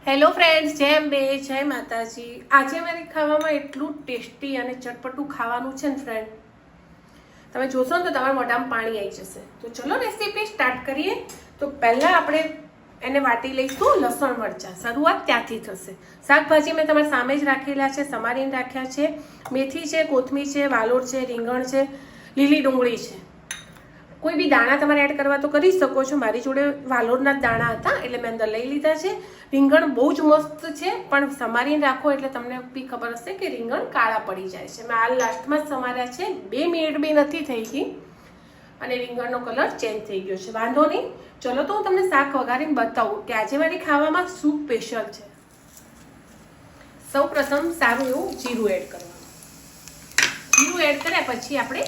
Hello friends, જય અંબે, જય માતાજી। આજે મારી ખાવામાં એટલું ટેસ્ટી અને ચટપટું ખાવાનું છે ને ફ્રેન્ડ, તમે જોશો ને તો તમારા મોઢામાં પાણી આવી જશે। તો ચલો રેસીપી સ્ટાર્ટ કરીએ। તો પહેલાં આપણે એને વાટી લઈશું લસણ મરચાં, શરૂઆત ત્યાંથી થશે। શાકભાજી મેં તમારા સામે જ રાખેલા છે, સમારીને રાખ્યા છે। મેથી છે, કોથમીર છે, વાલોળ છે, રીંગણ છે, લીલી ડુંગળી છે। કોઈ બી દાણા તમારે એડ કરવા તો કરી શકો છો। મારી જોડે વાલોરના જ દાણા હતા એટલે મેં અંદર લઈ લીધા છે। રીંગણ બહુ જ મસ્ત છે, પણ સમારીને રાખો એટલે તમને બી ખબર હશે કે રીંગણ કાળા પડી જાય છે। મેં હાલ લાસ્ટમાં જ સમાર્યા છે, 2 મિનિટ બી નથી થઈ ગઈ અને રીંગણનો કલર ચેન્જ થઈ ગયો છે। વાંધો નહીં, ચલો તો હું તમને શાક વઘારીને બતાવું કે આજે મારી ખાવામાં શું સ્પેશિયલ છે। સૌ પ્રથમ સારું એવું જીરું એડ કરવાનું। જીરું એડ કર્યા પછી આપણે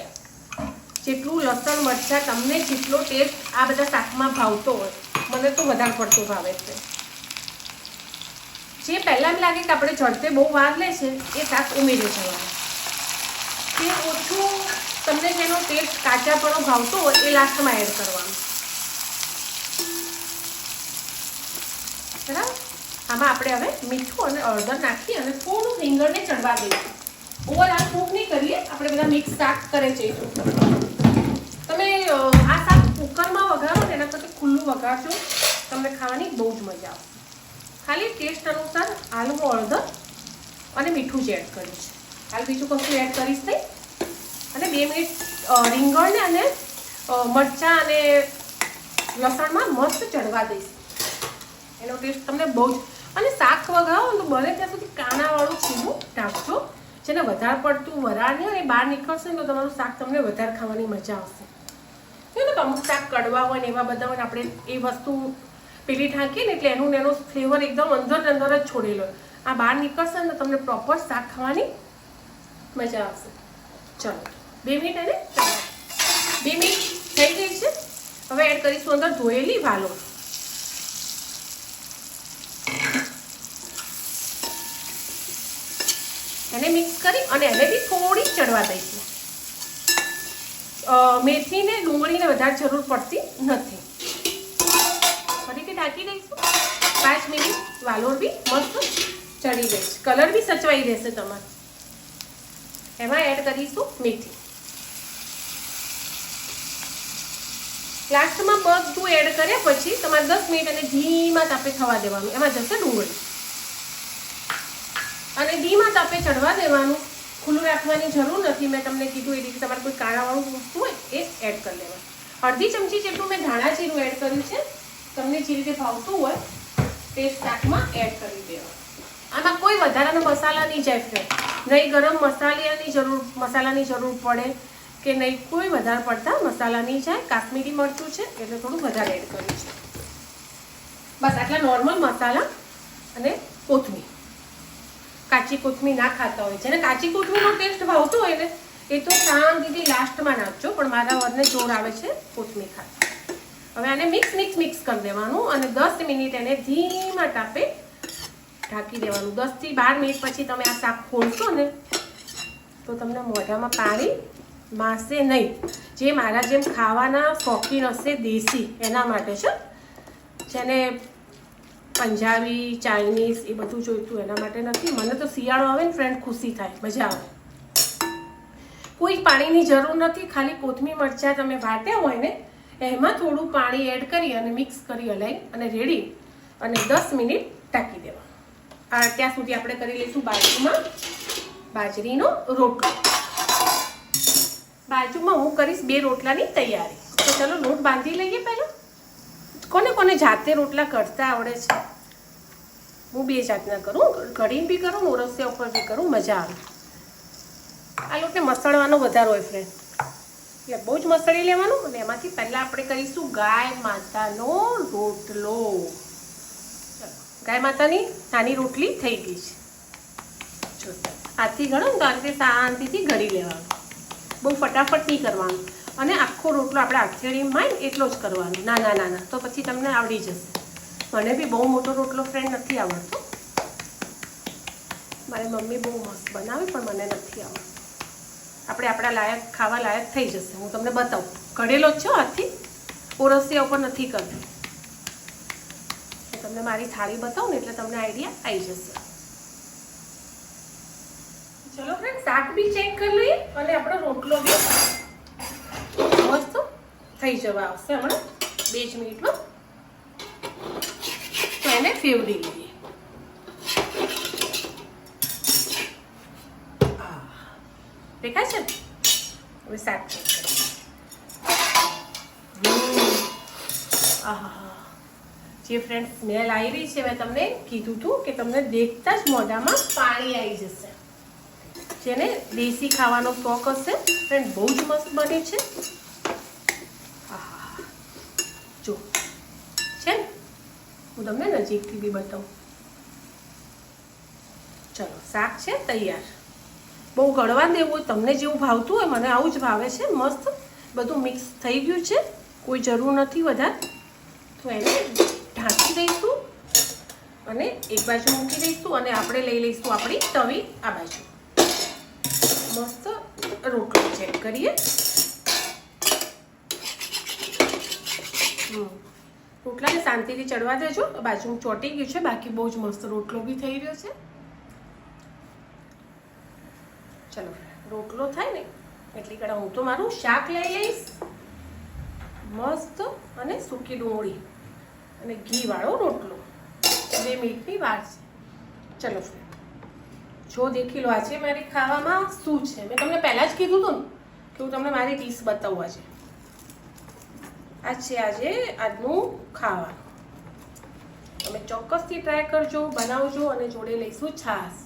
જેટલું લસણ મરચાં તમને જેટલો ટેસ્ટ આ બધા શાકમાં ભાવતો હોય, મને તો વધારે પડતો ભાવે છે। જે પહેલાં એમ લાગે કે આપણે ઝડપે બહુ વાર લે છે એ શાક ઉમેરી દેવાનું। જે ઓછું તમને જેનો ટેસ્ટ કાચાપણો ભાવતો હોય એ લાસ્ટમાં એડ કરવાનું, બરાબર। આમાં આપણે હવે મીઠું અને હળદર નાખી અને થોડું રીંગણને ચડવા દઈશું। ઓવરઆલ કૂક નહીં કરીએ, આપણે બધા મિક્સ શાક કરે જઈશું। તમે આ શાક કુકરમાં વઘારો ને એના કરતાં ખુલ્લું વઘારજો, તમને ખાવાની બહુ જ મજા આવશે। ખાલી ટેસ્ટ અનુસાર હાલ હું હળદર અને મીઠું જ એડ કર્યું છે, હાલ બીજું કશું એડ કરીશ નહીં। અને 2 મિનિટ રીંગણને અને મરચાં અને લસણમાં મસ્ત ચડવા દઈશ, એનો ટેસ્ટ તમને બહુ જ। અને શાક વઘારો તો બને ત્યાં સુધી કાણાવાળું છીણું ઢાંકજો, જેને વધારે પડતું વરાળ નહીં અને બહાર નીકળશે ને તો તમારું શાક તમને વધારે ખાવાની મજા આવશે। તો અમુક શાક કડવા હોય ને એવા બધા હોય ને, આપણે એ વસ્તુ પેલી ઢાંકીએ ને એટલે એનું એનો ફ્લેવર એકદમ અંદર જ છોડેલો હોય, આ બહાર નીકળશે ને તો તમને પ્રોપર શાક ખાવાની મજા આવશે। ચલો 2 મિનિટ એને 2 મિનિટ થઈ ગઈ છે। હવે એડ કરીશું અંદર ધોયેલી વાલોળ, એને મિક્સ કરી અને એને બી થોડી ચડવા દઈશું। મેથી ને ડુંગળીને વધારે જરૂર પડતી નથી। ફરીથી ઢાંકી દઈશું 5 મિનિટ, વાલોળ બી મસ્ત ચડી ગઈ, કલર બી સચવાઈ રહેશે તમારે। એમાં એડ કરીશું મેથી, લાસ્ટમાં બધું એડ કર્યા પછી તમારે 10 મિનિટ અને ધીમા તાપે થવા દેવાનું। એમાં જશે ડુંગળી અને ધીમા તાપે ચડવા દેવાનું, ખુલ્લું રાખવાની જરૂર નથી। મેં તમને કીધું એ રીતે તમારે કોઈ કાણાવાળું વસ્તુ હોય એ એડ કરી લેવાનું। અડધી ચમચી જેટલું મેં ધાણા જીરું એડ કર્યું છે, તમને જે રીતે ભાવતું હોય તે શાકમાં એડ કરી દેવાનું। આમાં કોઈ વધારાનો મસાલા નહીં જાય ફ્રેન્ડ, નહીં ગરમ મસાલાની જરૂર પડે કે નહીં કોઈ વધારે પડતા મસાલા નહીં જાય। કાશ્મીરી મરચું છે એટલે થોડું વધારે એડ કર્યું છે, બસ આટલા નોર્મલ મસાલા અને કોથમીર। કાચી કોથમીર ના ખાતા હોય, જેને કાચી કોથમીરનો ટેસ્ટ ભાવતો હોય ને એ તો શાંતિથી લાસ્ટમાં નાખજો, પણ મારા વરને જોર આવે છે કોથમીર ખાતા। હવે આને મિક્સ કરી દેવાનું અને 10 મિનિટ એને ધીમા તાપે ઢાંકી દેવાનું। 10 થી 12 મિનિટ પછી તમે આ શાક ખોલશો ને તો તમને મોઢામાં પાણી મારશે નહીં। જે મારા જેમ ખાવાના શોખીન હશે દેશી એના માટે છે, જેને પંજાબી ચાઇનીઝ એ બધું જોઈતું એના માટે નથી। મને તો શિયાળો આવે ને ફ્રેન્ડ ખુશી થાય, મજા આવે। કોઈ પાણીની જરૂર નથી, ખાલી કોથમીર મરચાં તમે વાટ્યા હોય ને એમાં થોડું પાણી એડ કરી અને મિક્સ કરી હલાવી અને રેડી અને 10 મિનિટ ઢાંકી દેવાનું। ત્યાં સુધી આપણે કરી લઈશું બાજુમાં બાજરીનો રોટલો। બાજુમાં હું કરીશ 2 રોટલાની તૈયારી। તો ચલો લોટ બાંધી લઈએ પહેલાં। કોને કોને જાતે રોટલા કરતા આવડે છે? હું 2 જાતના કરું, ઘડીને બી કરું, ઓરસિયા ઉપર બી કરું, મજા આવે। આ લોટને મસળવાનો વધારે હોય ફ્રેન્ડ, એટલે બહુ જ મસળી લેવાનું અને એમાંથી પહેલાં આપણે કરીશું ગાય માતાનો રોટલો। ગાય માતાની નાની રોટલી થઈ ગઈ છે, જો હાથથી ગળો ને તો આ રીતે શાંતિથી ગળી લેવાનું, બહુ ફટાફટ નહીં કરવાનું। અને આખો રોટલો આપણે હથેળીમાં હોય એટલો જ કરવાનો, નાના તો પછી તમને આવડી જશે। મને બી બહુ મોટો રોટલો ફ્રેન્ડ નથી આવડતો, મારી મમ્મી બહુ મસ્ત બનાવે પણ મને નથી આવડતો। આપણે આપણા લાયક ખાવા લાયક થઈ જશે, હું તમને બતાવું। ઘડેલો જ છો હાથથી, ઓરસિયા ઉપર નથી કરતી, તમને મારી થાળી બતાવું ને એટલે તમને આઈડિયા આવી જશે. ચલો ફ્રેન્ડ, શાક બી ચેક કરી લઈએ અને આપણો રોટલો બી મસ્ત થઈ જવા આવશે હમણાં 2 જ મિનિટમાં. તો એને ફેવરી લઈએ. દેખાય છે? હવે શાક ચેક કરીએ. જે ફ્રેન્ડ સ્મેલ આવી રહી છે, મેં તમને કીધું હતું કે તમને દેખતા જ મોઢામાં પાણી આવી જશે. જેને દેશી ખાવાનો શોખ હશે ફ્રેન્ડ, બહુ જ મસ્ત બને છે. જો છે ને, હું તમને નજીકથી બી બતાવું. ચલો, શાક છે તૈયાર. બહુ ગળવા દેવું હોય, તમને જેવું ભાવતું હોય, મને આવું જ ભાવે છે. મસ્ત બધું મિક્સ થઈ ગયું છે, કોઈ જરૂર નથી વધારે. તો એને ઢાંકી દઈશું અને એક બાજુ મૂકી દઈશું અને આપણે લઈ લઈશું આપણી તવી આ બાજુ. મસ્ત રોટલો ચેક કરીએ. રોટલાને શાંતિથી ચડવા દેજો. બાજુ ચોંટી ગયું છે, બાકી બહુ જ મસ્ત રોટલો બી થઈ રહ્યો છે. ચલો, રોટલો થાય ને એટલી કડા હું તો મારું શાક લઈ લઈશ મસ્ત, અને સૂકી ડુંગળી અને ઘી વાળો રોટલો. 2 મિનિટની વાર છે. ચલો ફ્રેન્ડ, જો દેખી લો આજે મારી ખાવામાં શું છે. મેં તમને પહેલાં જ કીધું હતું ને કે હું તમને મારી ડીશ બતાવું. આ છે આજે આજનું ખાવાનું. તમે ચોક્કસથી ટ્રાય કરજો, બનાવજો અને જોડે લઈશું છાશ.